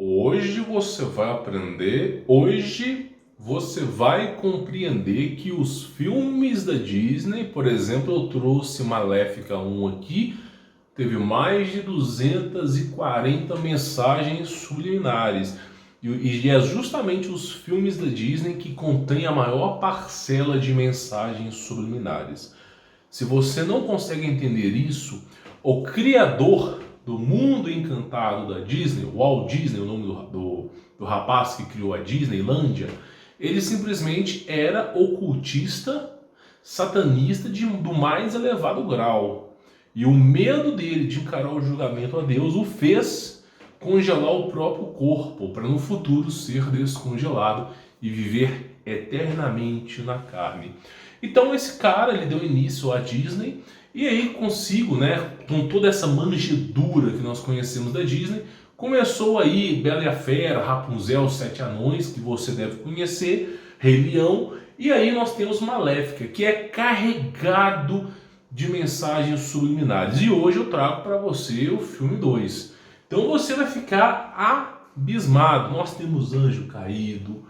Hoje você vai aprender, hoje você vai compreender que os filmes da Disney, por exemplo, eu trouxe Maléfica 1 aqui, teve mais de 240 mensagens subliminares. E é justamente os filmes da Disney que contêm a maior parcela de mensagens subliminares. Se você não consegue entender isso, o criador do mundo encantado da Disney, Walt Disney, o nome do rapaz que criou a Disneylândia, ele simplesmente era ocultista, satanista do mais elevado grau. E o medo dele de encarar o julgamento a Deus o fez congelar o próprio corpo, para no futuro ser descongelado e viver eternamente na carne. Então esse cara, ele deu início à Disney, e aí consigo, né, com toda essa manjedoura que nós conhecemos da Disney, começou aí Bela e a Fera, Rapunzel, Os Sete Anões, que você deve conhecer, Rei Leão, e aí nós temos Maléfica, que é carregado de mensagens subliminares. E hoje eu trago para você o filme 2. Então você vai ficar abismado. Nós temos Anjo Caído,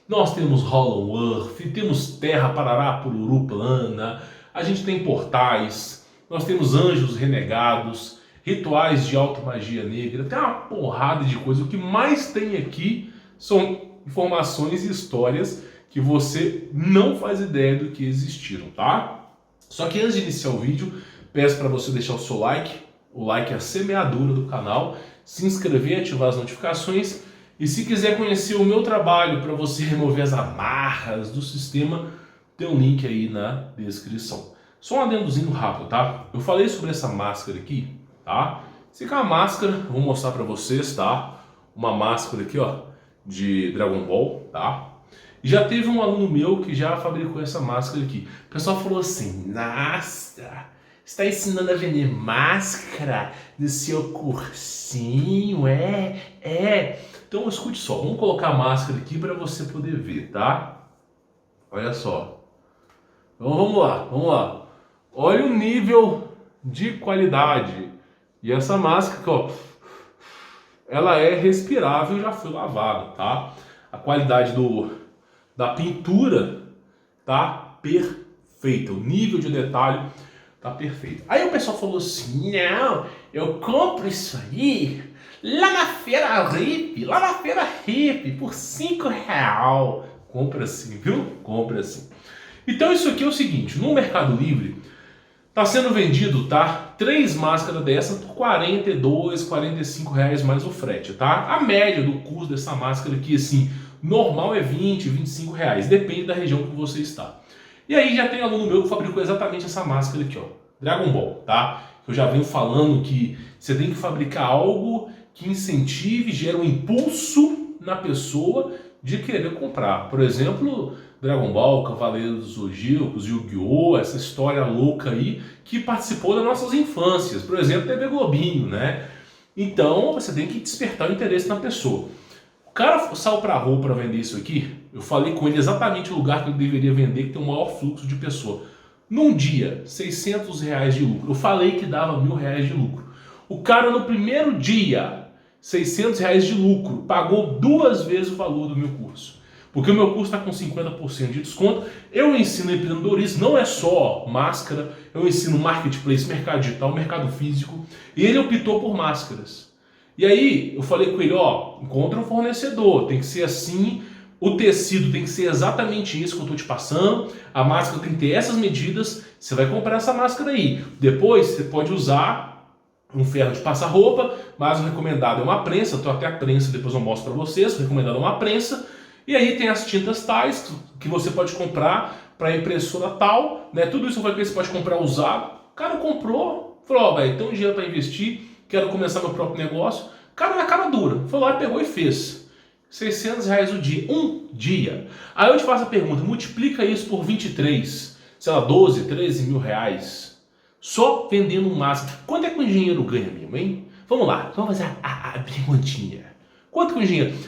nós temos Hollow Earth, temos Terra Parará Pururu Plana, a gente tem portais, nós temos anjos renegados, rituais de alta magia negra, tem uma porrada de coisa. O que mais tem aqui são informações e histórias que você não faz ideia do que existiram, tá? Só que antes de iniciar o vídeo, peço para você deixar o seu like. O like é a semeadura do canal, se inscrever e ativar as notificações. E se quiser conhecer o meu trabalho para você remover as amarras do sistema, tem um link aí na descrição. Só um adendozinho rápido, tá? Eu falei sobre essa máscara aqui, tá? Essa aqui é uma máscara, vou mostrar para vocês, tá? Uma máscara aqui, ó, de Dragon Ball, tá? E já teve um aluno meu que já fabricou essa máscara aqui. O pessoal falou assim: nossa, está ensinando a vender máscara no seu cursinho? Então escute só, vamos colocar a máscara aqui para você poder ver, tá? Olha só. Então vamos lá. Olha o nível de qualidade. E essa máscara aqui, ó, ela é respirável, já foi lavada, tá? A qualidade da pintura tá perfeita. O nível de detalhe tá perfeito. Aí o pessoal falou assim: não, eu compro isso aí lá na feira hippie por R$5. Compra assim, viu? Compra assim. Então isso aqui é o seguinte: no Mercado Livre tá sendo vendido, tá? 3 máscaras dessa por R$42, R$45 mais o frete, tá? A média do custo dessa máscara aqui, assim, normal é R$20, R$25, depende da região que você está. E aí já tem aluno meu que fabricou exatamente essa máscara aqui, ó, Dragon Ball, tá? Eu já venho falando que você tem que fabricar algo que incentive, gera um impulso na pessoa de querer comprar. Por exemplo, Dragon Ball, Cavaleiros dos Zodíacos, Yu-Gi-Oh!, essa história louca aí que participou das nossas infâncias. Por exemplo, TV Globinho, né? Então você tem que despertar o interesse na pessoa. O cara saiu pra rua para vender isso aqui, eu falei com ele exatamente o lugar que ele deveria vender, que tem o maior fluxo de pessoa. Num dia, R$600 de lucro. Eu falei que dava R$1.000 de lucro. O cara no primeiro dia, R$600 de lucro, pagou 2 vezes o valor do meu curso. Porque o meu curso está com 50% de desconto. Eu ensino empreendedorismo, não é só máscara, eu ensino marketplace, mercado digital, mercado físico. E ele optou por máscaras. E aí eu falei com ele: ó, encontra um fornecedor, tem que ser assim, o tecido tem que ser exatamente isso que eu estou te passando, a máscara tem que ter essas medidas, você vai comprar essa máscara aí. Depois você pode usar um ferro de passar roupa, mas o recomendado é uma prensa, eu tô até a prensa, depois eu mostro para vocês, o recomendado é uma prensa. E aí tem as tintas tais que você pode comprar para impressora tal, né? Tudo isso você pode comprar usado. O cara comprou, falou: ó, velho, tem um dinheiro para investir, quero começar meu próprio negócio. O cara na cara dura, foi lá, pegou e fez. R$600 o dia, um dia. Aí eu te faço a pergunta: multiplica isso por 23, sei lá, 12, 13 mil reais. Só vendendo máscara. Quanto é que o engenheiro ganha mesmo, hein? Vamos lá, vamos fazer a perguntinha. Quanto que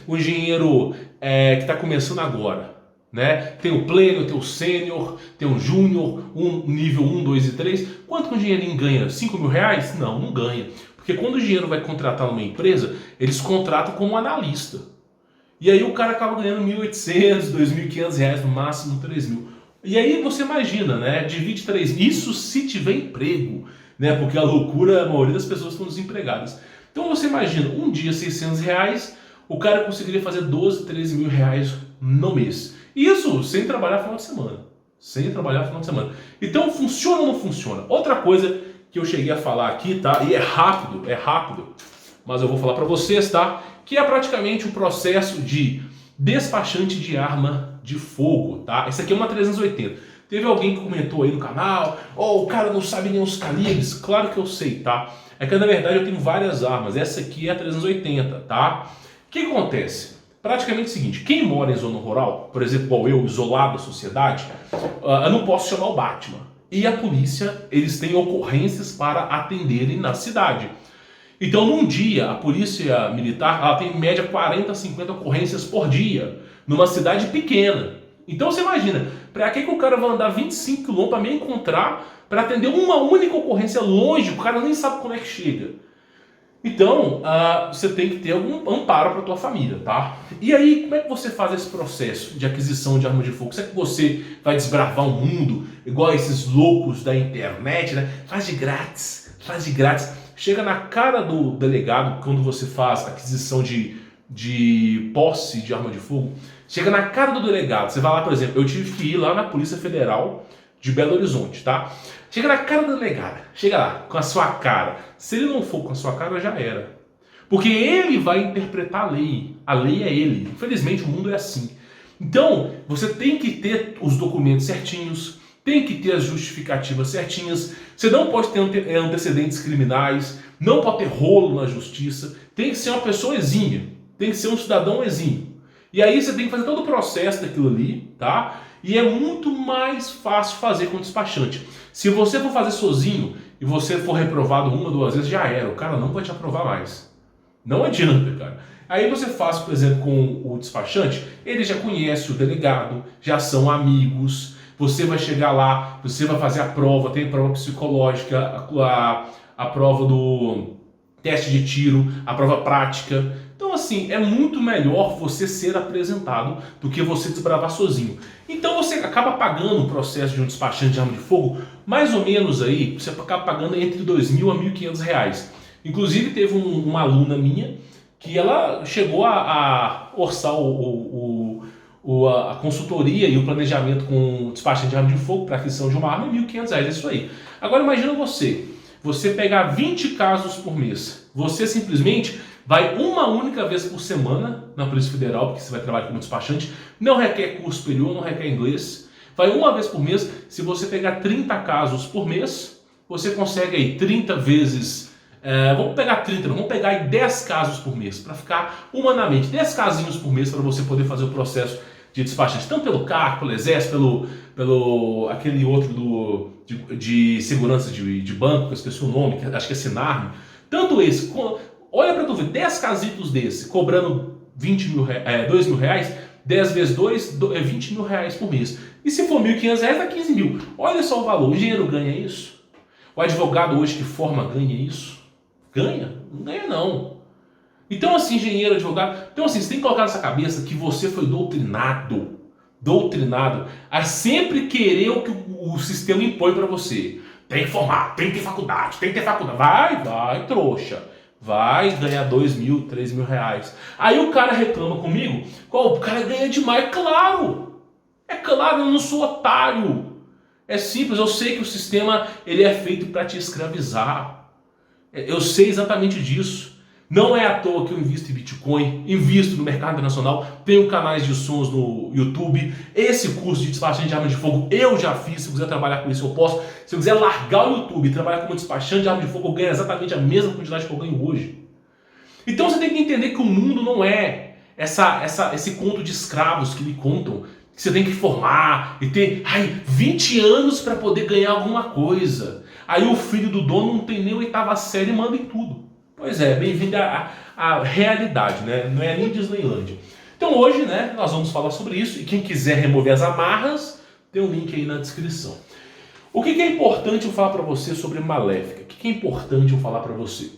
o engenheiro que está começando agora, né? Tem o pleno, tem o sênior, tem o júnior, nível 1, 2 e 3. Quanto que o engenheirinho ganha? R$5.000? Não, não ganha. Porque quando o engenheiro vai contratar uma empresa, eles contratam como analista. E aí o cara acaba ganhando R$ 1.800, R$ 2.500, no máximo R$ 3.000. E aí você imagina, né? Divide 3 mil, isso se tiver emprego, né? Porque a loucura, a maioria das pessoas estão desempregadas. Então você imagina, um dia R$ 600, o cara conseguiria fazer 12, 13 mil reais no mês. Isso sem trabalhar final de semana. Sem trabalhar final de semana. Então funciona ou não funciona? Outra coisa que eu cheguei a falar aqui, tá? E é rápido, mas eu vou falar para vocês, tá? Que é praticamente o processo de despachante de arma de fogo, tá? Esse aqui é uma 380. Teve alguém que comentou aí no canal, o cara não sabe nem os calibres. Claro que eu sei, tá? É que na verdade eu tenho várias armas. Essa aqui é a 380, tá? O que acontece? Praticamente o seguinte, quem mora em zona rural, por exemplo, igual eu, isolado da sociedade, eu não posso chamar o Batman. E a polícia, eles têm ocorrências para atenderem na cidade. Então, num dia, a polícia militar, ela tem em média 40 a 50 ocorrências por dia, numa cidade pequena. Então você imagina, para que o cara vai andar 25 km para me encontrar, para atender uma única ocorrência longe, o cara nem sabe como é que chega. Então, você tem que ter algum amparo para tua família, tá? E aí, como é que você faz esse processo de aquisição de arma de fogo? Será que você vai desbravar o mundo, igual esses loucos da internet, né? Faz de grátis, faz de grátis. Chega na cara do delegado, quando você faz aquisição de posse de arma de fogo, chega na cara do delegado, você vai lá, por exemplo, eu tive que ir lá na Polícia Federal de Belo Horizonte, tá? Chega na cara do delegado, chega lá, com a sua cara. Se ele não for com a sua cara, já era. Porque ele vai interpretar a lei é ele. Infelizmente o mundo é assim. Então, você tem que ter os documentos certinhos, tem que ter as justificativas certinhas, você não pode ter antecedentes criminais, não pode ter rolo na justiça, tem que ser uma pessoa exímia, tem que ser um cidadão exímio. E aí você tem que fazer todo o processo daquilo ali, tá? E é muito mais fácil fazer com o despachante. Se você for fazer sozinho e você for reprovado uma, duas vezes, já era, o cara não vai te aprovar mais. Não adianta, cara. Aí você faz, por exemplo, com o despachante, ele já conhece o delegado, já são amigos, você vai chegar lá, você vai fazer a prova, tem prova psicológica, a prova do teste de tiro, a prova prática. Então, assim, é muito melhor você ser apresentado do que você desbravar sozinho. Então, você acaba pagando o processo de um despachante de arma de fogo, mais ou menos aí, você acaba pagando entre R$2.000 a R$1.500. Inclusive, teve uma aluna minha que ela chegou a orçar a consultoria e o planejamento com o despachante de arma de fogo para aquisição de uma arma, R$1.500, é isso aí. Agora imagina você pegar 20 casos por mês, você simplesmente vai uma única vez por semana na Polícia Federal, porque você vai trabalhar como despachante, não requer curso superior, não requer inglês, vai uma vez por mês. Se você pegar 30 casos por mês, você consegue aí 30 vezes, vamos pegar 30, não, vamos pegar aí 10 casos por mês, para ficar humanamente, 10 casinhos por mês para você poder fazer o processo de despachante, tanto pelo CAC, pelo Exército, pelo aquele outro de segurança de banco, que eu esqueci o nome, acho que é Sinarme, tanto esse, olha para tu ver, 10 casitos desse, cobrando R$2.000, 10 vezes 2, é R$20.000 por mês. E se for R$1.500, dá 15 mil. Olha só o valor, o engenheiro ganha isso? O advogado hoje que forma ganha isso? Ganha? Não ganha não. Então assim, engenheiro, advogado, então assim, você tem que colocar nessa cabeça que você foi doutrinado a sempre querer o que o sistema impõe para você. Tem que formar, tem que ter faculdade, vai, trouxa. Vai ganhar R$2.000, R$3.000. Aí o cara reclama comigo, o cara ganha demais. Claro, é claro, eu não sou otário. É simples, eu sei que o sistema ele é feito para te escravizar. Eu sei exatamente disso. Não é à toa que eu invisto em Bitcoin, invisto no mercado internacional, tenho canais de sons no YouTube. Esse curso de despachante de arma de fogo eu já fiz, se eu quiser trabalhar com isso eu posso. Se eu quiser largar o YouTube e trabalhar como despachante de arma de fogo, eu ganho exatamente a mesma quantidade que eu ganho hoje. Então você tem que entender que o mundo não é esse conto de escravos que lhe contam, que você tem que formar e ter 20 anos para poder ganhar alguma coisa. Aí o filho do dono não tem nem a 8ª série e manda em tudo. Pois é, bem-vindo à realidade, né? Não é nem Disneylândia. Então hoje, né, nós vamos falar sobre isso, e quem quiser remover as amarras, tem um link aí na descrição. O que é importante eu falar para você sobre Maléfica? O que é importante eu falar para você?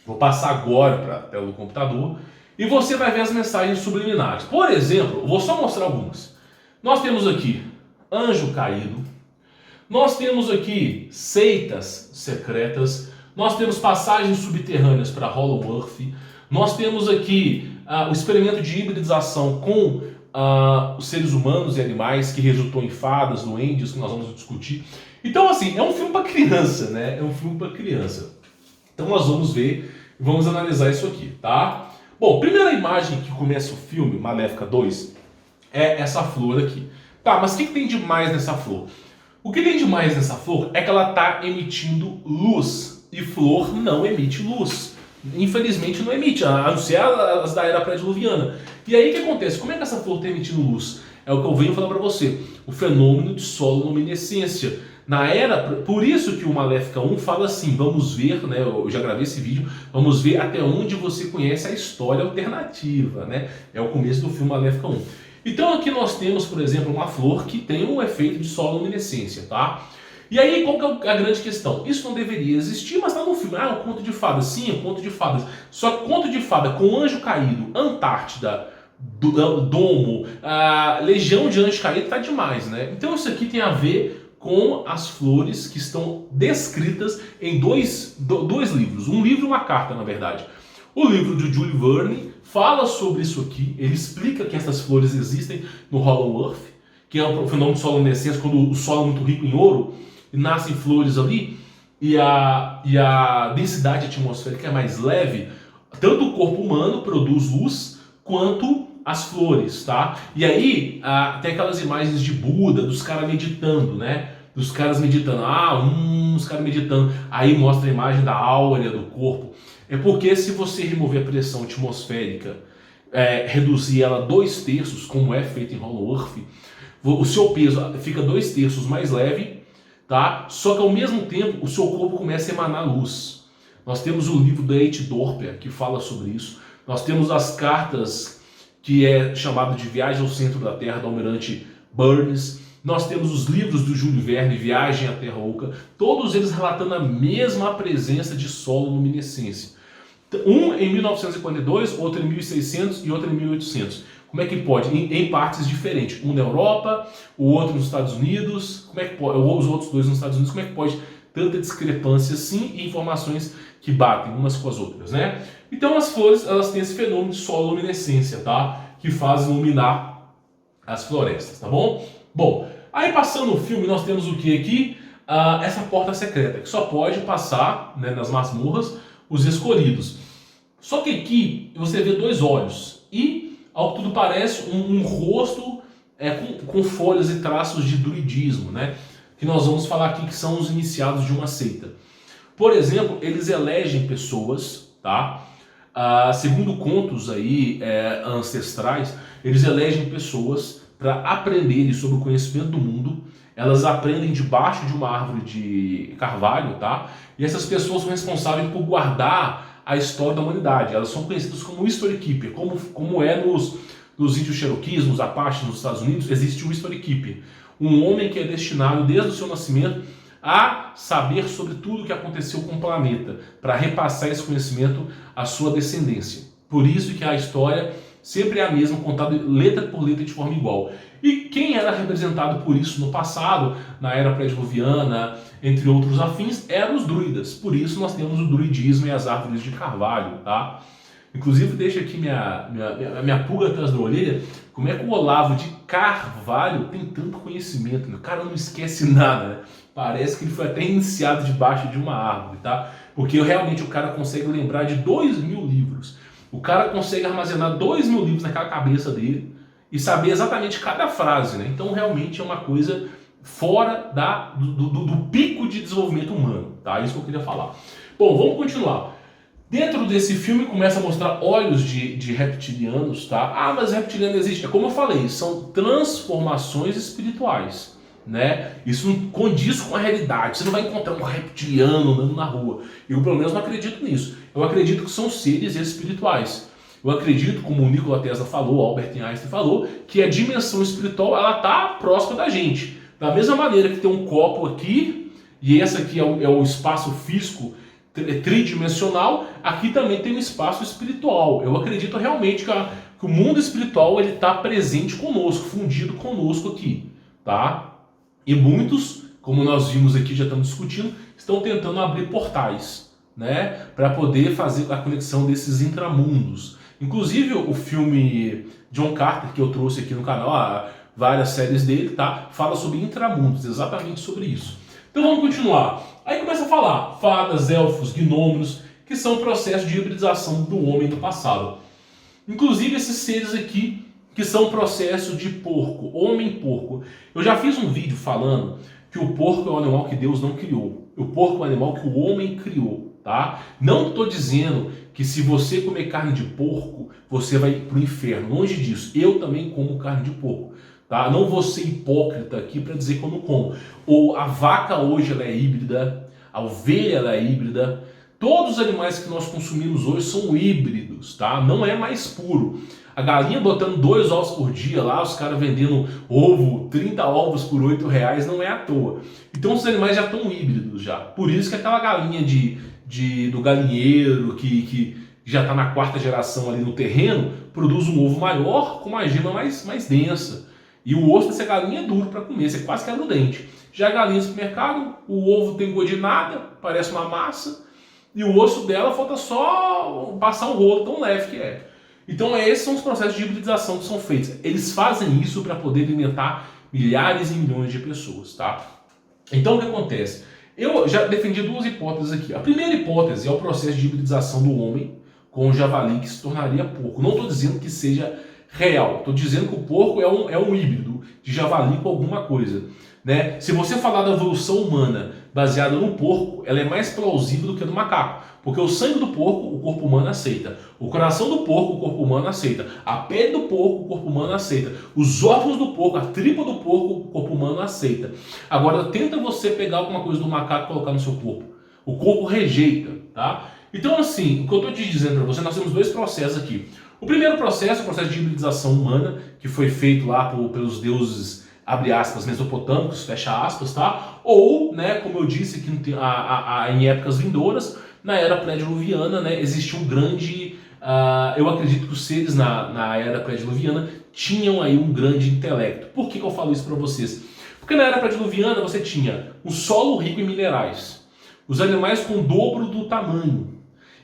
Vou passar agora para a tela do computador e você vai ver as mensagens subliminares. Por exemplo, vou só mostrar algumas. Nós temos aqui anjo caído, nós temos aqui seitas secretas, nós temos passagens subterrâneas para Hollow Earth, nós temos aqui o experimento de hibridização com os seres humanos e animais que resultou em fadas, duendes, que nós vamos discutir. Então, assim, é um filme para criança, né? É um filme para criança. Então nós vamos ver e vamos analisar isso aqui, tá? Bom, primeira imagem que começa o filme, Maléfica 2, é essa flor aqui. Tá, mas o que tem de mais nessa flor? O que tem de mais nessa flor é que ela está emitindo luz, e flor não emite luz. Infelizmente não emite, a não ser as da era pré-diluviana. E aí o que acontece? Como é que essa flor está emitindo luz? É o que eu venho falar para você, o fenômeno de sololuminescência. Na era, por isso que o Maléfica 1 fala assim, vamos ver, né, eu já gravei esse vídeo, vamos ver até onde você conhece a história alternativa, né? É o começo do filme Maléfica 1. Então aqui nós temos, por exemplo, uma flor que tem um efeito de sololuminescência, tá? E aí, qual que é a grande questão? Isso não deveria existir, mas está no filme. Ah, o conto de fadas. Sim, o conto de fadas. Só que conto de fada com anjo caído, Antártida, Domo, Legião de Anjo Caído, tá demais, né? Então isso aqui tem a ver com as flores que estão descritas em dois livros. Um livro e uma carta, na verdade. O livro de Jules Verne fala sobre isso aqui. Ele explica que essas flores existem no Hollow Earth, que é um fenômeno de sololuminescência, quando o solo é muito rico em ouro, e nascem flores ali, e a densidade atmosférica é mais leve, tanto o corpo humano produz luz, quanto as flores, tá? E aí tem aquelas imagens de Buda, dos caras meditando, né? Dos caras meditando, os caras meditando, aí mostra a imagem da áurea do corpo. É porque se você remover a pressão atmosférica, reduzir ela 2/3, como é feito em Hollow Earth, o seu peso fica 2/3 mais leve, tá? Só que ao mesmo tempo o seu corpo começa a emanar luz. Nós temos o livro da H. Dorper que fala sobre isso. Nós temos as cartas que é chamado de Viagem ao Centro da Terra, do Almirante Burns. Nós temos os livros do Júlio Verne, Viagem à Terra Oca, todos eles relatando a mesma presença de sololuminescência. Um em 1942, outro em 1600 e outro em 1800. Como é que pode? Em partes diferentes. Um na Europa, o outro nos Estados Unidos. Como é que pode? Ou os outros dois nos Estados Unidos. Como é que pode tanta discrepância assim e informações que batem umas com as outras, né? Então as flores, elas têm esse fenômeno de sololuminescência, tá? Que faz iluminar as florestas, tá bom? Bom, aí passando o filme, nós temos o que aqui? Essa porta secreta, que só pode passar, né, nas masmorras os escolhidos. Só que aqui você vê dois olhos e, ao que tudo parece, um rosto com folhas e traços de druidismo, né? Que nós vamos falar aqui que são os iniciados de uma seita. Por exemplo, eles elegem pessoas, tá? Segundo contos aí ancestrais, eles elegem pessoas para aprenderem sobre o conhecimento do mundo. Elas aprendem debaixo de uma árvore de carvalho, tá? E essas pessoas são responsáveis por guardar a história da humanidade. Elas são conhecidas como History Keeper, como é nos índios Cherokees, nos Apaches, nos Estados Unidos, existe o History Keeper. Um homem que é destinado desde o seu nascimento a saber sobre tudo o que aconteceu com o planeta, para repassar esse conhecimento à sua descendência. Por isso que a história sempre é a mesma, contada letra por letra de forma igual. E quem era representado por isso no passado, na era pré-diluviana, entre outros afins, eram os druidas. Por isso nós temos o druidismo e as árvores de carvalho, tá? Inclusive, deixa aqui minha pulga atrás da orelha, como é que o Olavo de Carvalho tem tanto conhecimento, né? O cara não esquece nada, né? Parece que ele foi até iniciado debaixo de uma árvore, tá? Porque realmente o cara consegue lembrar de 2.000 livros. O cara consegue armazenar 2.000 livros naquela cabeça dele e saber exatamente cada frase, né? Então realmente é uma coisa fora do pico de desenvolvimento humano, tá? Isso que eu queria falar. Bom, vamos continuar. Dentro desse filme começa a mostrar olhos de reptilianos, tá? Mas reptiliano existe. É como eu falei, são transformações espirituais, né? Isso não condiz com a realidade. Você não vai encontrar um reptiliano andando na rua. Eu, pelo menos, não acredito nisso. Eu acredito que são seres espirituais. Eu acredito, como o Nikola Tesla falou, Albert Einstein falou, que a dimensão espiritual ela está próxima da gente. Da mesma maneira que tem um copo aqui, e esse aqui é o espaço físico tridimensional, aqui também tem um espaço espiritual. Eu acredito realmente que o mundo espiritual ele está presente conosco, fundido conosco aqui, tá? E muitos, como nós vimos aqui, já estamos discutindo, estão tentando abrir portais, né, para poder fazer a conexão desses intramundos. Inclusive o filme John Carter que eu trouxe aqui no canal, várias séries dele, tá, fala sobre intramundos, exatamente sobre isso. Então vamos continuar. Aí começa a falar fadas, elfos, gnômenos, que são processos de hibridização do homem no passado. Inclusive esses seres aqui, que são processo de porco, homem-porco. Eu já fiz um vídeo falando que o porco é um animal que Deus não criou. O porco é um animal que o homem criou, tá? Não estou dizendo que se você comer carne de porco, você vai para o inferno. Longe disso. Eu também como carne de porco. Tá? Não vou ser hipócrita aqui para dizer que eu não como. Ou a vaca hoje ela é híbrida, a ovelha ela é híbrida. Todos os animais que nós consumimos hoje são híbridos, tá? Não é mais puro. A galinha botando 2 ovos por dia lá, os caras vendendo ovo, 30 ovos por R$8, não é à toa. Então os animais já estão híbridos já. Por isso que aquela galinha do galinheiro que já está na 4ª geração ali no terreno, produz um ovo maior com uma gema mais densa. E o osso dessa galinha é duro para comer, você quase quebra o dente. Já a galinha do supermercado, o ovo tem gosto de nada, parece uma massa, e o osso dela falta só passar um rolo tão leve que é. Então esses são os processos de hibridização que são feitos. Eles fazem isso para poder alimentar milhares e milhões de pessoas, tá? Então o que acontece? Eu já defendi 2 hipóteses aqui. A primeira hipótese é o processo de hibridização do homem com o javali que se tornaria porco. Não estou dizendo que seja real. Estou dizendo que o porco é um híbrido de javali com alguma coisa, né? Se você falar da evolução humana baseada no porco, ela é mais plausível do que a do macaco. Porque o sangue do porco, o corpo humano aceita. O coração do porco, o corpo humano aceita. A pele do porco, o corpo humano aceita. Os órgãos do porco, a tripa do porco, o corpo humano aceita. Agora, tenta você pegar alguma coisa do macaco e colocar no seu corpo. O corpo rejeita, tá? Então, assim, o que eu estou te dizendo para você, nós temos 2 processos aqui. O primeiro processo, o processo de hibridização humana, que foi feito lá pelos deuses, abre aspas, mesopotâmicos, fecha aspas, tá? Ou, né, como eu disse aqui em épocas vindouras, na era pré-diluviana, né, existiu um grande... eu acredito que os seres na era pré-diluviana tinham aí um grande intelecto. Por que eu falo isso para vocês? Porque na era pré-diluviana você tinha um solo rico em minerais, os animais com o dobro do tamanho,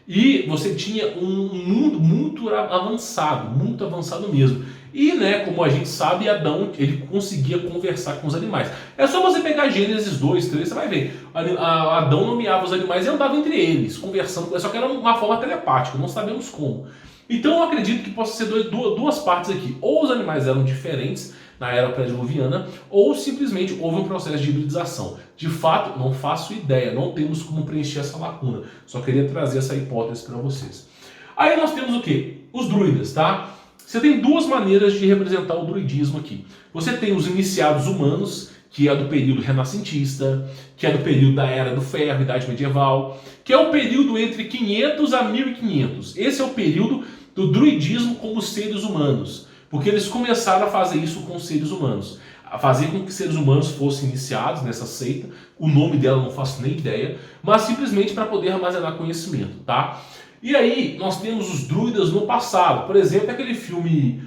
e você tinha um mundo muito avançado mesmo. E, né, como a gente sabe, Adão, ele conseguia conversar com os animais. É só você pegar Gênesis 2, 3, você vai ver. Adão nomeava os animais e andava entre eles, conversando, só que era uma forma telepática, não sabemos como. Então eu acredito que possa ser 2 partes aqui. Ou os animais eram diferentes na era pré-diluviana, ou simplesmente houve um processo de hibridização. De fato, não faço ideia, não temos como preencher essa lacuna. Só queria trazer essa hipótese para vocês. Aí nós temos o quê? Os druidas, tá? Você tem 2 maneiras de representar o druidismo aqui. Você tem os iniciados humanos, que é do período renascentista, que é do período da Era do Ferro, Idade Medieval, que é o período entre 500 a 1500. Esse é o período do druidismo com os seres humanos, porque eles começaram a fazer isso com os seres humanos, a fazer com que seres humanos fossem iniciados nessa seita. O nome dela não faço nem ideia, mas simplesmente para poder armazenar conhecimento, tá? E aí nós temos os druidas no passado. Por exemplo, aquele filme,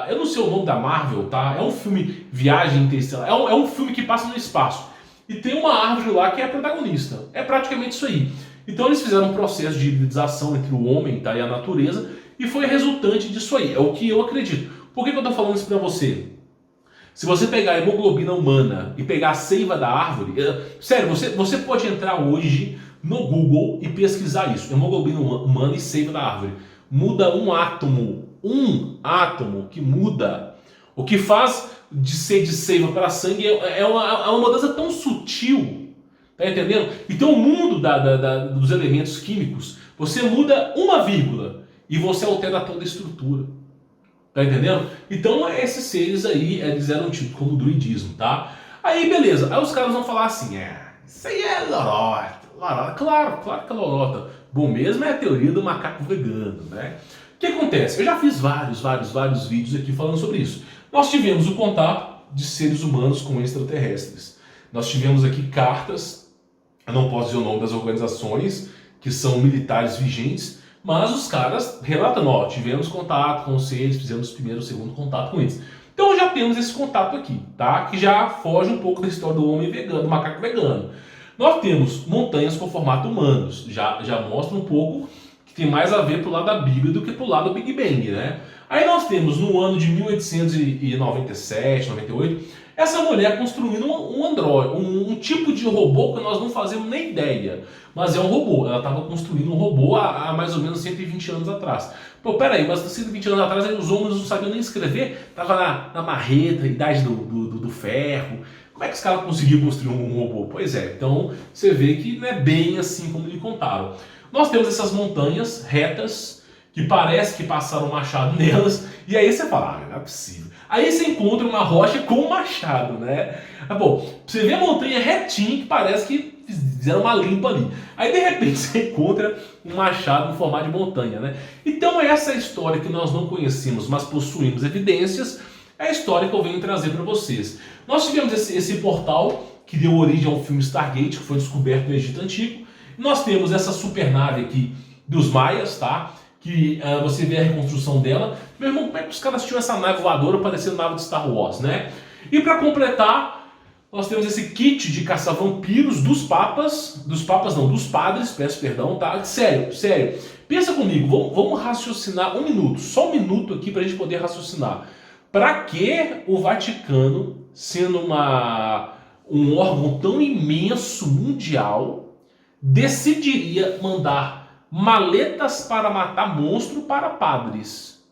eu não sei o nome da Marvel, tá? É um filme Viagem Interestelar, é um filme que passa no espaço. E tem uma árvore lá que é a protagonista. É praticamente isso aí. Então eles fizeram um processo de hibridização entre o homem, tá, e a natureza, e foi resultante disso aí. É o que eu acredito. Por que eu estou falando isso para você? Se você pegar a hemoglobina humana e pegar a seiva da árvore, sério, você pode entrar hoje no Google e pesquisar isso, hemoglobina humana e seiva da árvore. Muda um átomo que muda. O que faz de ser de seiva para sangue é uma mudança tão sutil, tá entendendo? Então o mundo dos elementos químicos, você muda uma vírgula e você altera toda a estrutura. Tá entendendo? Então esses seres aí, eles eram tidos como druidismo, tá? Aí beleza, aí os caras vão falar assim, isso aí é lorota. Claro que é lorota. Bom mesmo é a teoria do macaco vegano, né? O que acontece? Eu já fiz vários vídeos aqui falando sobre isso. Nós tivemos o contato de seres humanos com extraterrestres. Nós tivemos aqui cartas Eu não posso dizer o nome das organizações que são militares vigentes, mas os caras relatam, ó, tivemos contato com eles, fizemos o primeiro, o segundo contato com eles. Então já temos esse contato aqui, tá? Que já foge um pouco da história do homem vegano, do macaco vegano. Nós temos montanhas com formato humanos, já mostra um pouco que tem mais a ver pro lado da Bíblia do que pro lado do Big Bang, né? Aí nós temos no ano de 1897, 98, essa mulher construindo um androide, um tipo de robô que nós não fazemos nem ideia. Mas é um robô. Ela estava construindo um robô há mais ou menos 120 anos atrás. Pô, peraí, mas 120 anos atrás aí os homens não sabiam nem escrever. Tava na marreta, idade do ferro. Como é que os caras conseguiram construir um robô? Pois é, então você vê que não é bem assim como lhe contaram. Nós temos essas montanhas retas, que parece que passaram um machado nelas, e aí você fala, não é possível. Aí você encontra uma rocha com um machado, né? Bom, você vê a montanha retinha que parece que fizeram uma limpa ali. Aí de repente você encontra um machado em formato de montanha, né? Então essa é a história que nós não conhecemos, mas possuímos evidências, é a história que eu venho trazer para vocês. Nós tivemos esse portal que deu origem ao filme Stargate, que foi descoberto no Egito Antigo. Nós temos essa supernave aqui dos Maias, tá? Que você vê a reconstrução dela. Meu irmão, como é que os caras tinham essa nave voadora parecendo nave de Star Wars, né? E para completar, nós temos esse kit de caça-vampiros dos padres, peço perdão, tá? Sério, pensa comigo, vamos raciocinar um minuto, só um minuto aqui pra gente poder raciocinar. Para que o Vaticano, sendo um órgão tão imenso mundial, decidiria mandar maletas para matar monstro para padres?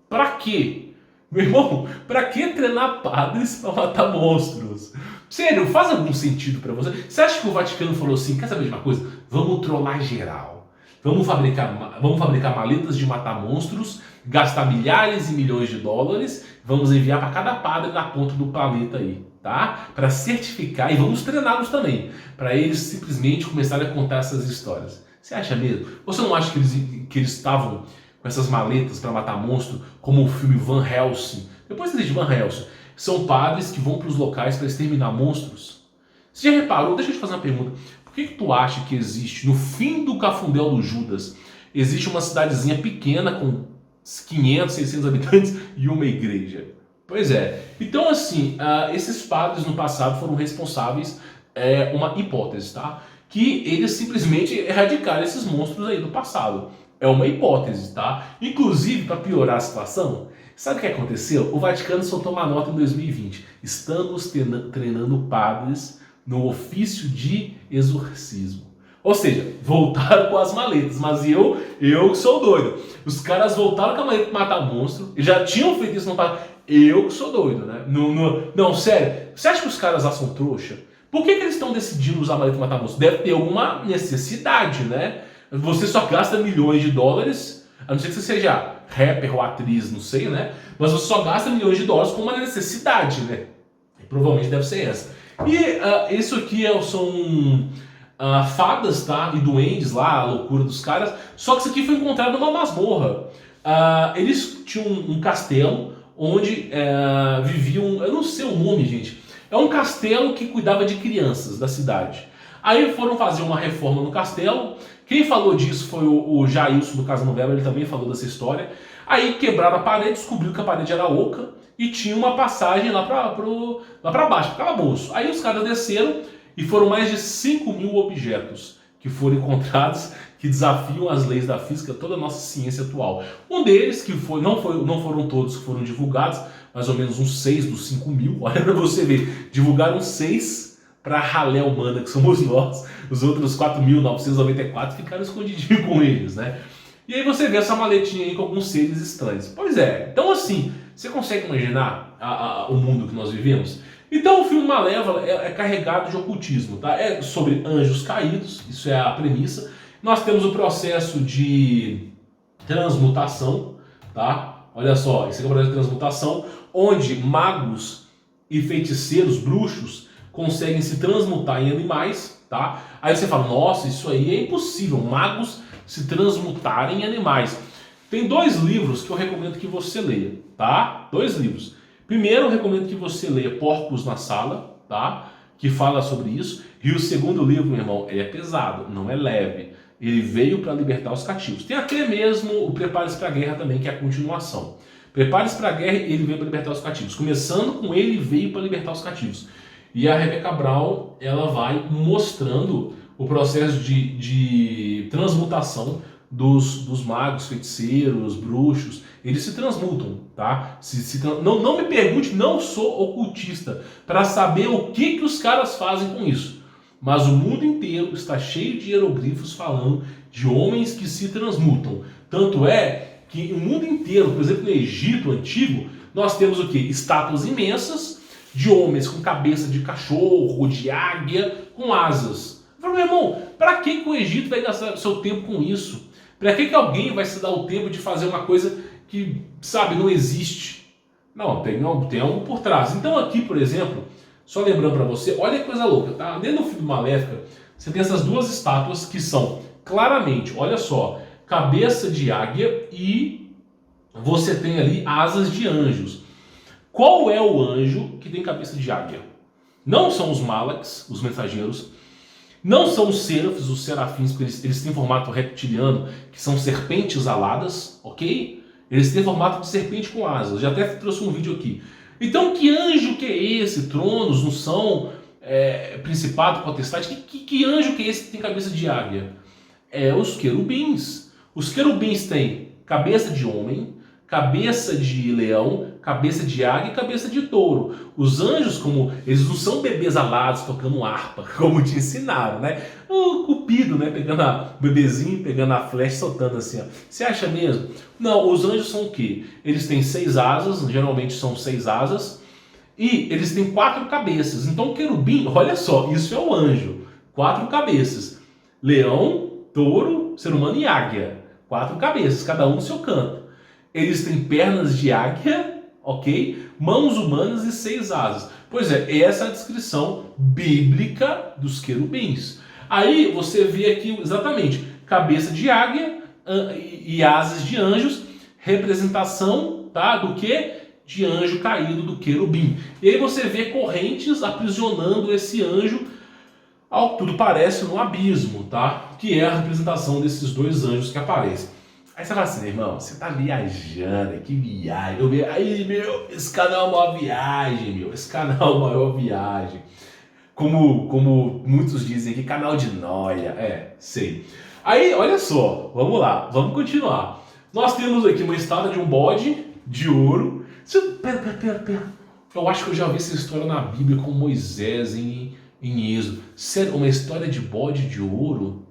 Para quê? Meu irmão, para que treinar padres para matar monstros? Sério, faz algum sentido para você? Você acha que o Vaticano falou assim, quer saber de uma coisa? Vamos trollar geral. Vamos fabricar maletas de matar monstros, gastar milhares e milhões de dólares, vamos enviar para cada padre na ponta do planeta aí, tá? Para certificar, e vamos treiná-los também, para eles simplesmente começarem a contar essas histórias. Você acha mesmo? Você não acha que eles estavam com essas maletas para matar monstro, como o filme Van Helsing? Depois existe Van Helsing. São padres que vão para os locais para exterminar monstros. Você já reparou? Deixa eu te fazer uma pergunta. Por que tu acha que existe, no fim do Cafundel do Judas, existe uma cidadezinha pequena com 500, 600 habitantes e uma igreja? Pois é. Então, assim, esses padres no passado foram responsáveis, uma hipótese, tá? Que eles simplesmente erradicaram esses monstros aí do passado. É uma hipótese, tá? Inclusive, para piorar a situação, sabe o que aconteceu? O Vaticano soltou uma nota em 2020. Estamos treinando padres no ofício de exorcismo. Ou seja, voltaram com as maletas, mas eu que sou doido. Os caras voltaram com a maleta para matar monstro, e já tinham feito isso no passado. Eu que sou doido, né? Não, sério. Você acha que os caras lá são trouxa? Por que eles estão decidindo usar maleta para matar monstro? Deve ter alguma necessidade, né? Você só gasta milhões de dólares, a não ser que você seja rapper ou atriz, não sei, né? Mas você só gasta milhões de dólares com uma necessidade, né? E provavelmente deve ser essa. E isso aqui são fadas, tá? E duendes lá, a loucura dos caras. Só que isso aqui foi encontrado numa masmorra. Eles tinham um castelo onde viviam... Eu não sei o nome, gente. É um castelo que cuidava de crianças da cidade. Aí foram fazer uma reforma no castelo. Quem falou disso foi o Jailson do Casa Novela, ele também falou dessa história. Aí quebraram a parede, descobriu que a parede era oca e tinha uma passagem lá pra baixo, pro calabouço. Aí os caras desceram e foram mais de 5.000 objetos que foram encontrados que desafiam as leis da física, toda a nossa ciência atual. Um deles, não foram todos que foram divulgados, mais ou menos uns 6 dos 5.000, olha pra você ver, divulgaram 6 para a ralé humana, que somos nós. Os outros 4.994 ficaram escondidinhos com eles, né? E aí você vê essa maletinha aí com alguns seres estranhos. Pois é, então assim, você consegue imaginar o mundo que nós vivemos? Então o filme Malévola é carregado de ocultismo, tá? É sobre anjos caídos, isso é a premissa. Nós temos o processo de transmutação, tá? Olha só, esse é o processo de transmutação, onde magos e feiticeiros, bruxos, conseguem se transmutar em animais, tá? Aí você fala, nossa, isso aí é impossível, magos se transmutarem em animais. Tem 2 livros que eu recomendo que você leia, tá? 2 livros. Primeiro, eu recomendo que você leia Porcos na Sala, tá? que fala sobre isso. E o segundo livro, meu irmão, ele é pesado, não é leve. Ele veio para libertar os cativos. Tem até mesmo o Prepare-se para a Guerra também, que é a continuação. Prepare-se para a Guerra, ele veio para libertar os cativos. Começando com ele, veio para libertar os cativos. E a Rebecca Brown, ela vai mostrando o processo de transmutação dos magos, feiticeiros, bruxos. Eles se transmutam, tá? Não me pergunte, não sou ocultista, para saber o que os caras fazem com isso. Mas o mundo inteiro está cheio de hieroglifos falando de homens que se transmutam. Tanto é que o mundo inteiro, por exemplo, no Egito Antigo, nós temos o quê? Estátuas imensas de homens com cabeça de cachorro, de águia, com asas. Eu falei, meu irmão, para que o Egito vai gastar seu tempo com isso? Para que alguém vai se dar o tempo de fazer uma coisa que, sabe, não existe? Não, tem algo por trás. Então aqui, por exemplo, só lembrando para você, olha que coisa louca, tá? Dentro do filme Maléfica, você tem essas duas estátuas que são claramente, olha só, cabeça de águia e você tem ali asas de anjos. Qual é o anjo que tem cabeça de águia? Não são os Malaks, os mensageiros, não são os serafins, porque eles têm formato reptiliano, que são serpentes aladas, ok? Eles têm formato de serpente com asas, já até trouxe um vídeo aqui. Então, que anjo que é esse? Tronos não são principado, potestade? Que anjo que é esse que tem cabeça de águia? É os querubins. Os querubins têm cabeça de homem, cabeça de leão, cabeça de águia e cabeça de touro. Os anjos, como eles não são bebês alados tocando harpa, como te ensinaram, né? O Cupido, né? Pegando o bebezinho, pegando a flecha, soltando assim, ó. Você acha mesmo? Não, os anjos são o quê? Eles têm 6 asas, geralmente são 6 asas, e eles têm 4 cabeças. Então o querubim, olha só, isso é o anjo. 4 cabeças. Leão, touro, ser humano e águia. 4 cabeças, cada um no seu canto. Eles têm pernas de águia, ok? Mãos humanas e 6 asas. Pois é, essa é a descrição bíblica dos querubins. Aí você vê aqui exatamente cabeça de águia e asas de anjos, representação, tá, do que? De anjo caído, do querubim. E aí você vê correntes aprisionando esse anjo, ao que tudo parece, no abismo, tá? Que é a representação desses 2 anjos que aparecem. Aí você fala assim, irmão, você tá viajando, que viagem. Aí, meu, esse canal é uma viagem, meu. Esse canal é uma maior viagem. Como muitos dizem aqui, canal de nóia. Sei. Aí, olha só, vamos lá, vamos continuar. Nós temos aqui uma estátua de um bode de ouro. Pera. Eu acho que eu já vi essa história na Bíblia com Moisés em Êxodo. Sério, uma história de bode de ouro?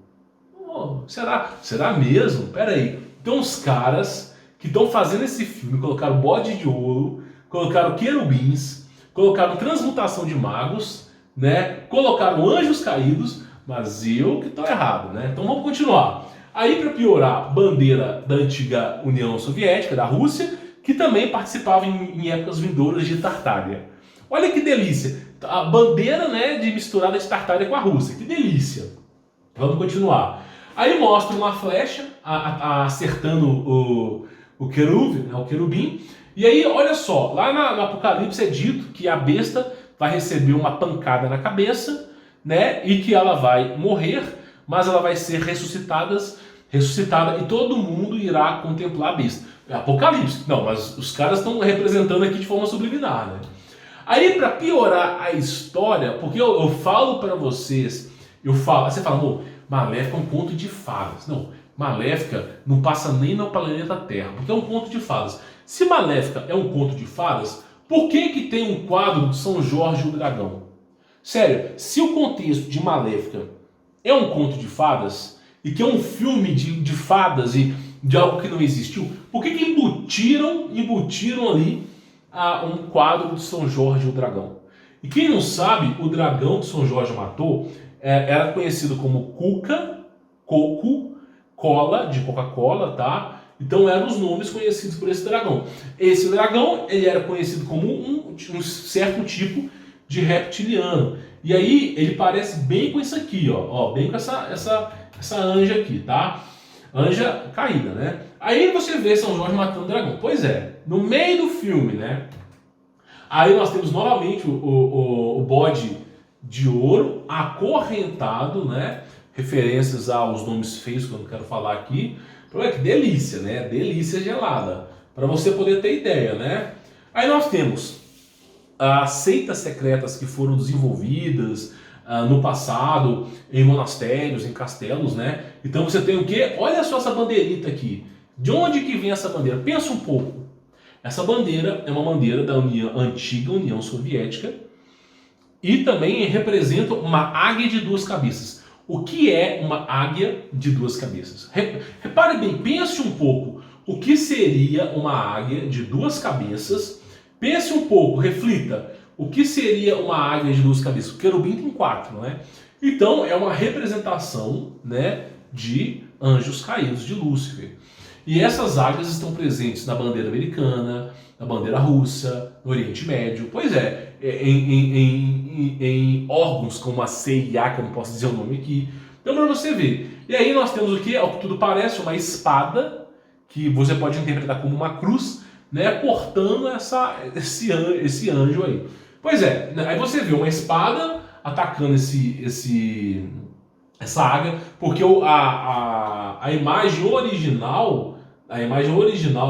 Oh, será mesmo? Pera aí. Então os caras que estão fazendo esse filme colocaram bode de ouro, colocaram querubins, colocaram transmutação de magos, né? Colocaram anjos caídos, mas eu que estou errado, né? Então vamos continuar. Aí, para piorar, bandeira da antiga União Soviética, da Rússia, que também participava em épocas vindouras de Tartária. Olha que delícia! A bandeira, né, misturada de Tartária com a Rússia. Que delícia! Vamos continuar. Aí mostra uma flecha acertando o querubim. E aí, olha só, lá no Apocalipse é dito que a besta vai receber uma pancada na cabeça, né? E que ela vai morrer, mas ela vai ser ressuscitada e todo mundo irá contemplar a besta. É Apocalipse. Não, mas os caras estão representando aqui de forma subliminar, né? Aí, para piorar a história, porque eu falo para vocês, você fala, amor, Maléfica é um conto de fadas. Não, Maléfica não passa nem no planeta Terra, porque é um conto de fadas. Se Maléfica é um conto de fadas, por que tem um quadro de São Jorge e o Dragão? Sério, se o contexto de Maléfica é um conto de fadas, e que é um filme de fadas e de algo que não existiu, por que embutiram ali um quadro de São Jorge e o Dragão? E quem não sabe, o dragão que São Jorge matou era conhecido como Cuca, Coco, Cola, de Coca-Cola, tá? Então eram os nomes conhecidos por esse dragão. Esse dragão, ele era conhecido como um certo tipo de reptiliano. E aí ele parece bem com isso aqui, ó, bem com essa anja aqui, tá? Anja caída, né? Aí você vê São Jorge matando o dragão. Pois é, no meio do filme, né? Aí nós temos novamente o bode de ouro acorrentado, né? Referências aos nomes feios que eu não quero falar aqui. Olha que delícia, né? Delícia gelada. Para você poder ter ideia, né? Aí nós temos as seitas secretas que foram desenvolvidas no passado em monastérios, em castelos, né? Então você tem o quê? Olha só essa bandeirita aqui. De onde que vem essa bandeira? Pensa um pouco. Essa bandeira é uma bandeira da antiga União Soviética e também representa uma águia de duas cabeças. O que é uma águia de duas cabeças? Repare bem, pense um pouco. O que seria uma águia de duas cabeças? Pense um pouco, reflita. O que seria uma águia de duas cabeças? O querubim tem quatro, né? Então é uma representação, né, de anjos caídos de Lúcifer. E essas águias estão presentes na bandeira americana, na bandeira russa, no Oriente Médio. Pois é, em órgãos como a CIA, que eu não posso dizer o nome aqui. Então, para você ver. E aí nós temos o que? Ao que tudo parece, uma espada, que você pode interpretar como uma cruz, né, portando esse anjo aí. Pois é, aí você vê uma espada atacando essa águia, porque a imagem original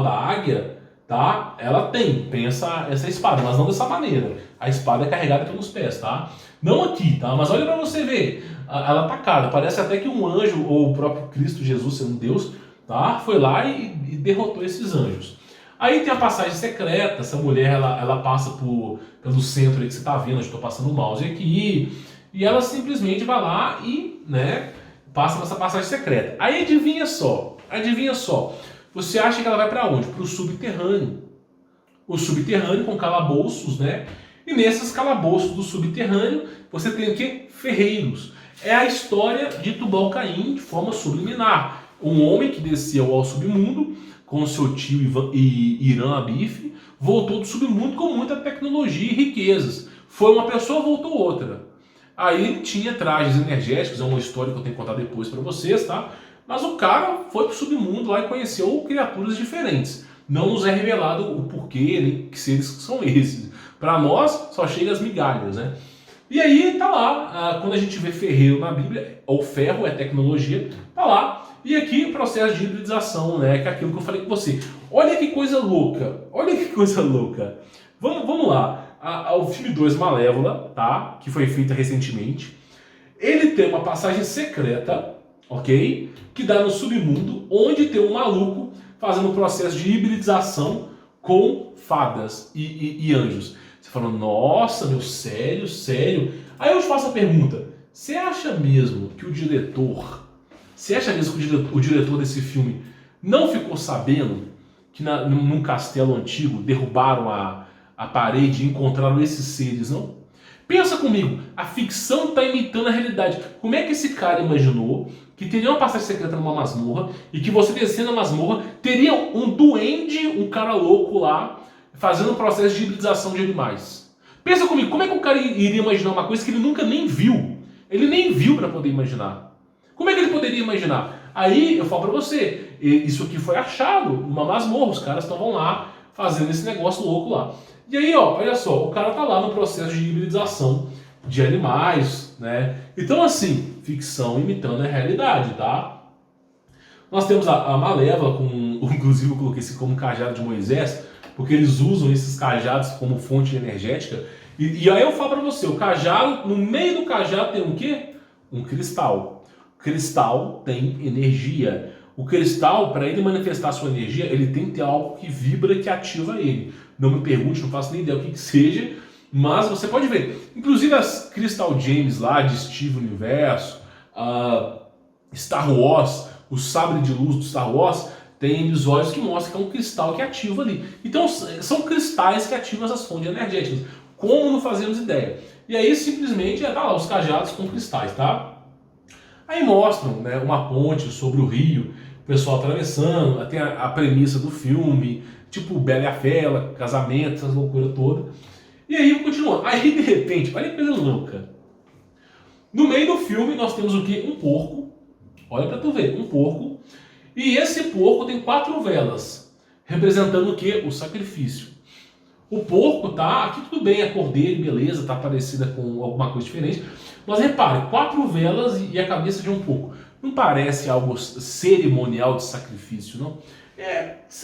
da águia, tá? Ela tem essa espada, mas não dessa maneira. A espada é carregada pelos pés, tá? Não aqui, tá? Mas olha para você ver, ela atacada. Parece até que um anjo, ou o próprio Cristo Jesus, sendo Deus, tá? Foi lá e derrotou esses anjos. Aí tem a passagem secreta, essa mulher ela passa pelo centro aí que você está vendo, eu estou passando o mouse aqui, e ela simplesmente vai lá e, né, passa nessa passagem secreta. Aí adivinha só, você acha que ela vai para onde? Para o subterrâneo. O subterrâneo com calabouços, né? E nesses calabouços do subterrâneo você tem o quê? Ferreiros. É a história de Tubal-Caim de forma subliminar. Um homem que desceu ao submundo com seu tio Irã Abif, voltou do submundo com muita tecnologia e riquezas. Foi uma pessoa, voltou outra. Aí ele tinha trajes energéticos, é uma história que eu tenho que contar depois para vocês, tá? Mas o cara foi pro submundo lá e conheceu criaturas diferentes. Não nos é revelado o porquê, nem que seres são esses. Para nós, só chega as migalhas, né? E aí tá lá, quando a gente vê ferreiro na Bíblia, ou ferro é tecnologia, tá lá. E aqui o processo de hibridização, né? Que é aquilo que eu falei com você. Olha que coisa louca, olha que coisa louca. Vamos lá. O filme 2, Malévola, tá? Que foi feita recentemente. Ele tem uma passagem secreta, ok? Que dá no submundo, onde tem um maluco fazendo um processo de hibridização com fadas e anjos. Você fala, nossa, meu, sério? Aí eu te faço a pergunta, você acha mesmo que o diretor desse filme não ficou sabendo que num castelo antigo derrubaram a parede e encontraram esses seres, não? Pensa comigo, a ficção está imitando a realidade. Como é que esse cara imaginou que teria uma passagem secreta numa masmorra e que você descendo a masmorra teria um duende, um cara louco lá, fazendo um processo de hibridização de animais? Pensa comigo, como é que o cara iria imaginar uma coisa que ele nunca nem viu? Ele nem viu para poder imaginar. Como é que ele poderia imaginar? Aí eu falo para você, isso aqui foi achado numa masmorra, os caras estavam lá fazendo esse negócio louco lá. E aí, ó, olha só, o cara tá lá no processo de hibridização de animais, né? Então, assim, ficção imitando a realidade, tá? Nós temos a Malévola, inclusive eu coloquei esse como cajado de Moisés, porque eles usam esses cajados como fonte energética. E aí eu falo pra você, o cajado, no meio do cajado tem o quê? Um cristal. O cristal tem energia. O cristal, para ele manifestar sua energia, ele tem que ter algo que vibra, que ativa ele. Não me pergunte, não faço nem ideia o que seja, mas você pode ver. Inclusive as Crystal Gems lá de Steve Universo, Star Wars, o sabre de luz do Star Wars, tem episódios que mostram que é um cristal que ativa ali. Então são cristais que ativam essas fontes energéticas. Como não fazemos ideia? E aí simplesmente tá lá os cajados com cristais, tá? Aí mostram, né, uma ponte sobre o rio, o pessoal atravessando, tem a premissa do filme, tipo Bela e a Fera, casamento, essas loucuras todas. E aí continua. Aí de repente, olha que coisa louca. No meio do filme nós temos o quê? Um porco. Olha pra tu ver, um porco. E esse porco tem 4 velas, representando o quê? O sacrifício. O porco, tá? Aqui tudo bem, a cor dele, beleza, tá parecida com alguma coisa diferente. Mas repare, 4 velas e a cabeça de um porco. Não parece algo cerimonial de sacrifício, não?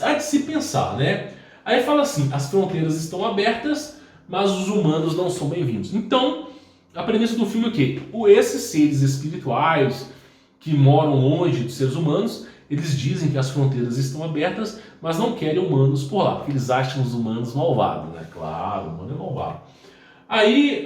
Há de se pensar, né? Aí fala assim, as fronteiras estão abertas, mas os humanos não são bem-vindos. Então, a premissa do filme é o quê? Esses seres espirituais que moram longe dos seres humanos, eles dizem que as fronteiras estão abertas, mas não querem humanos por lá, porque eles acham os humanos malvados, né? Claro, o humano é malvado. Aí,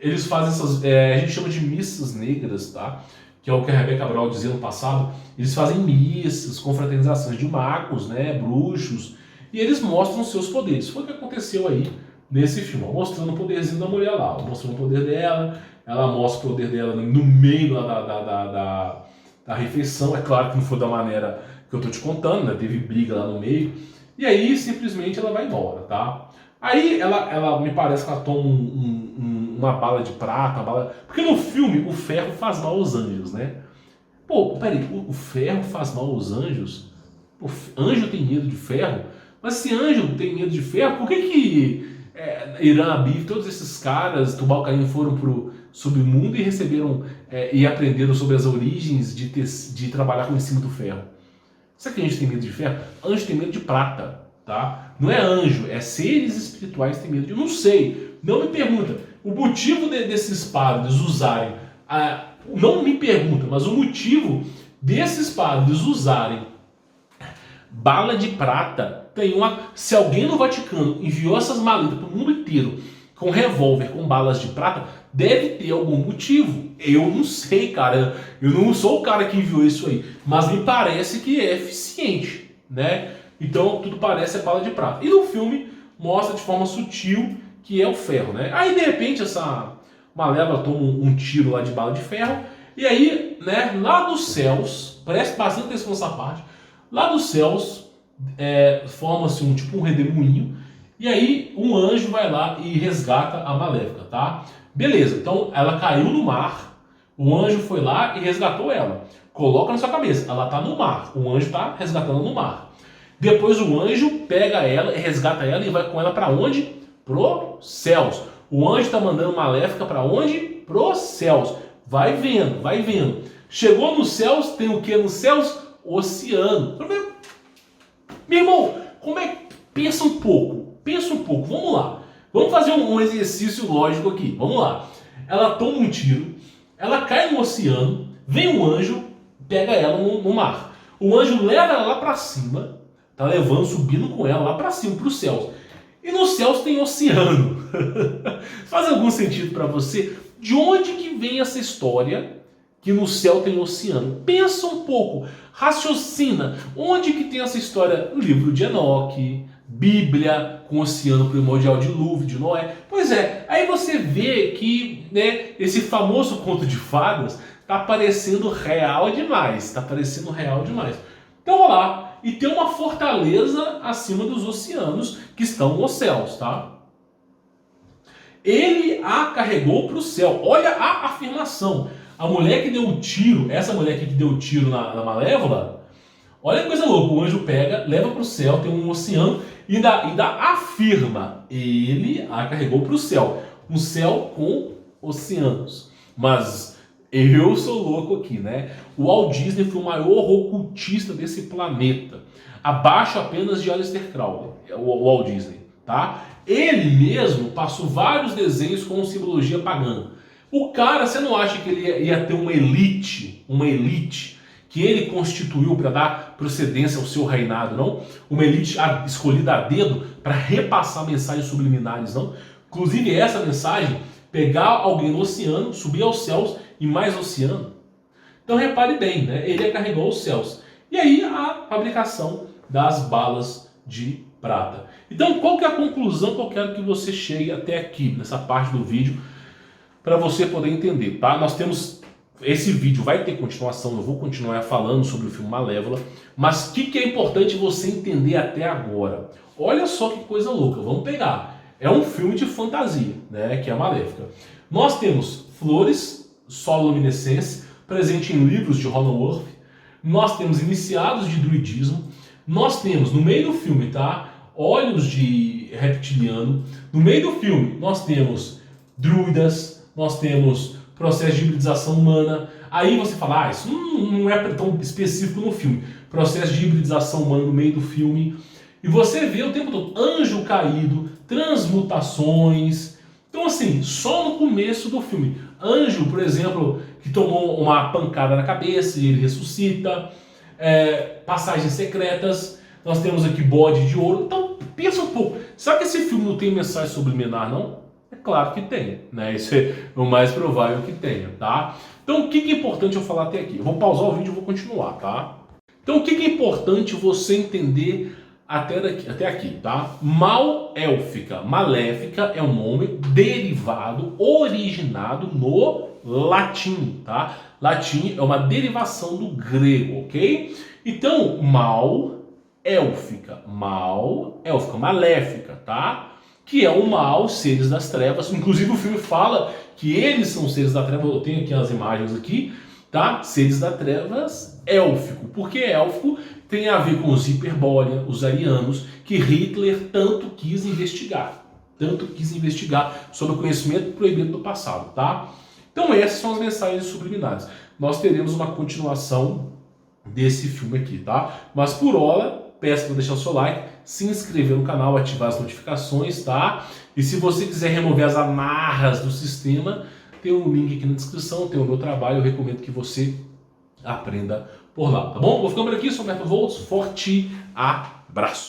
eles fazem essas, a gente chama de missas negras, tá? Que é o que a Rebeca Cabral dizia no passado. Eles fazem missas, confraternizações de magos, né? Bruxos, e eles mostram seus poderes. Foi o que aconteceu aí nesse filme, ó, mostrando o poderzinho da mulher lá, ó, mostrando o poder dela, ela mostra o poder dela no meio da refeição. É claro que não foi da maneira que eu tô te contando, né? Teve briga lá no meio. E aí, simplesmente, ela vai embora, tá? Aí, ela me parece que ela toma uma bala de prata, uma bala... Porque no filme, o ferro faz mal aos anjos, né? Pô, peraí, o ferro faz mal aos anjos? O anjo tem medo de ferro? Mas se anjo tem medo de ferro, por que Irã Abif, todos esses caras, Tubal Caim, foram pro submundo e receberam e aprenderam sobre as origens de trabalhar com em cima do ferro? Será que anjo tem medo de ferro? Anjo tem medo de prata, tá? Não é anjo, é seres espirituais que têm medo de... Eu não sei, não me pergunta. O motivo desses padres usarem... não me pergunta, mas o motivo desses padres usarem bala de prata... Se alguém no Vaticano enviou essas maletas para o mundo inteiro com revólver, com balas de prata, deve ter algum motivo. Eu não sei, cara. Eu não sou o cara que enviou isso aí. Mas me parece que é eficiente, né? Então tudo parece bala de prata. E no filme mostra de forma sutil que é o ferro, né? Aí de repente essa Malévola toma um tiro lá de bala de ferro. E aí, né, lá dos céus, preste bastante atenção nessa parte, lá dos céus... forma-se um redemoinho, e aí um anjo vai lá e resgata a Maléfica, tá? Beleza, então ela caiu no mar, o anjo foi lá e resgatou ela. Coloca na sua cabeça, ela tá no mar, o anjo tá resgatando no mar. Depois o anjo pega ela e resgata ela e vai com ela para onde? Pro céus. O anjo tá mandando Maléfica para onde? Pro céus. Vai vendo, vai vendo. Chegou nos céus, tem o que nos céus? Oceano. Meu irmão, pensa um pouco, vamos lá. Vamos fazer um exercício lógico aqui, vamos lá. Ela toma um tiro, ela cai no oceano, vem um anjo, pega ela no mar. O anjo leva ela lá pra cima, tá levando, subindo com ela lá pra cima, pros céus. E nos céus tem oceano. Faz algum sentido pra você? De onde que vem essa história que no céu tem oceano? Pensa um pouco, raciocina. Onde que tem essa história? No livro de Enoque, Bíblia, com o oceano primordial, dilúvio de Noé. Pois é, aí você vê que, né, esse famoso conto de fadas está parecendo real demais. Então vamos lá. E tem uma fortaleza acima dos oceanos que estão nos céus, tá? Ele a carregou para o céu. Olha a afirmação. A mulher que deu o tiro, essa mulher aqui que deu o tiro na Malévola, olha que coisa louca, o anjo pega, leva para o céu, tem um oceano, e ainda afirma, ele a carregou para o céu. Um céu com oceanos. Mas eu sou louco aqui, né? O Walt Disney foi o maior ocultista desse planeta. Abaixo apenas de Aleister Crowley, o Walt Disney, tá? Ele mesmo passou vários desenhos com simbologia pagã. O cara, você não acha que ele ia ter uma elite que ele constituiu para dar procedência ao seu reinado, não? Uma elite escolhida a dedo para repassar mensagens subliminares, não? Inclusive essa mensagem, pegar alguém no oceano, subir aos céus e mais oceano. Então repare bem, né? Ele carregou aos céus. E aí a fabricação das balas de prata. Então qual que é a conclusão que eu quero que você chegue até aqui, nessa parte do vídeo, para você poder entender, tá? Nós temos... Esse vídeo vai ter continuação, eu vou continuar falando sobre o filme Malévola, mas o que é importante você entender até agora? Olha só que coisa louca, vamos pegar. É um filme de fantasia, né, que é a Maléfica. Nós temos flores, soluminescência, presente em livros de Ronald Worth. Nós temos iniciados de druidismo. Nós temos, no meio do filme, tá? olhos de reptiliano. No meio do filme, nós temos druidas, nós temos processo de hibridização humana. Aí você fala, isso não é tão específico no filme. Processo de hibridização humana no meio do filme. E você vê o tempo todo anjo caído, transmutações. Então assim, só no começo do filme. Anjo, por exemplo, que tomou uma pancada na cabeça e ele ressuscita. Passagens secretas. Nós temos aqui bode de ouro. Então pensa um pouco. Será que esse filme não tem mensagem subliminar, não? É claro que tem, né? Isso é o mais provável que tenha, tá? Então o que é importante eu falar até aqui? Eu vou pausar o vídeo e vou continuar, tá? Então o que é importante você entender até aqui, tá? Mal-élfica, maléfica é um nome derivado, originado no latim, tá? Latim é uma derivação do grego, ok? Então, mal-élfica, maléfica, tá? Que é o mal, seres das trevas. Inclusive o filme fala que eles são seres da treva. Eu tenho aqui as imagens aqui, tá? Seres das trevas élfico. Porque élfico tem a ver com os Hiperbórea, os arianos, que Hitler tanto quis investigar sobre o conhecimento proibido do passado, tá? Então essas são as mensagens subliminares. Nós teremos uma continuação desse filme aqui, tá? Mas por hora, peço para deixar o seu like, se inscrever no canal, ativar as notificações, tá? E se você quiser remover as amarras do sistema, tem um link aqui na descrição, tem o meu trabalho, eu recomendo que você aprenda por lá, tá bom? Vou ficando por aqui, sou o Humberto Volts, forte abraço!